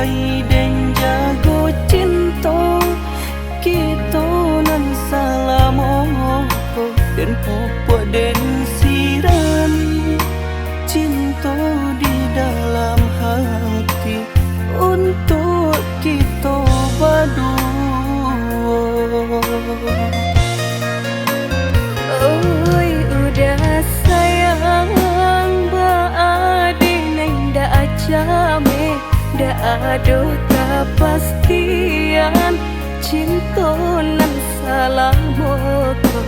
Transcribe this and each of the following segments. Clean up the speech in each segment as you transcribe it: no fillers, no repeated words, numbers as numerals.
lai den jago cinta kita nan salamo den popo den sirami cinta di dalam hati untuk kita berdua. Oi udah sayang baade neng da acame da ado kepastian cinta nan salamoko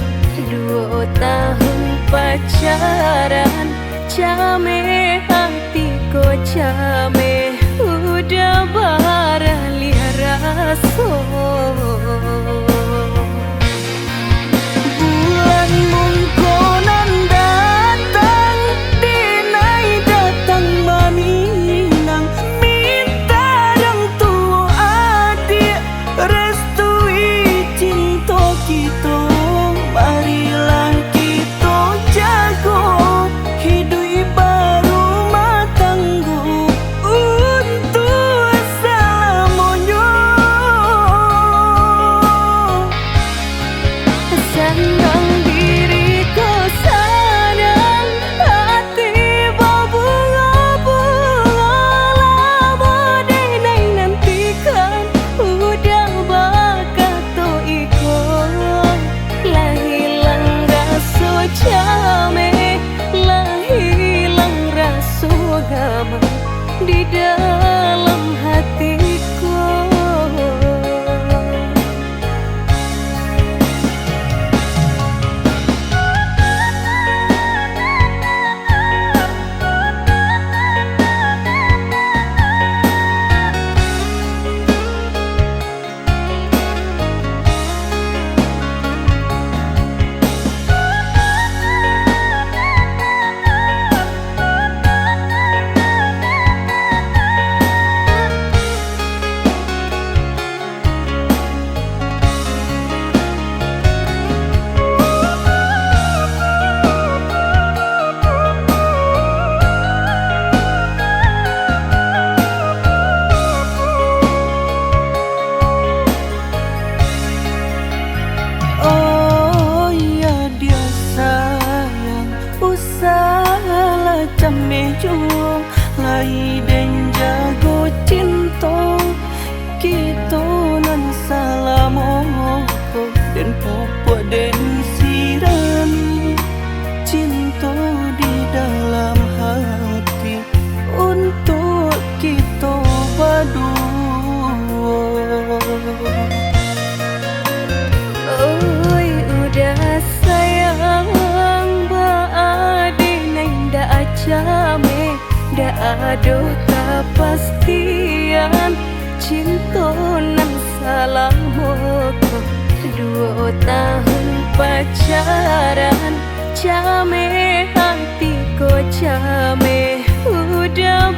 2 tahun pacaran came hatiku came udah baralih rasa. Bulan mungkonan datang dinai datang maninang minta dang tua adik restui cinta kita. Marilah kita jago hidup baru matanggu untuk selamanya. Senang diriku sadang hati berbunga-bunga lama denai nantikan udah bakal tu ikut lah hilang rasa came lah hilang rasa gama di dalam hatiku. Came juang lai den jago cinta kita nan salamo den popo den sirami cinta di dalam hati untuk kita berdua. Oi udah sayang baade neng da acame da ado kepastian cinta nan salamoko 2 tahun pacaran came hatiku came udah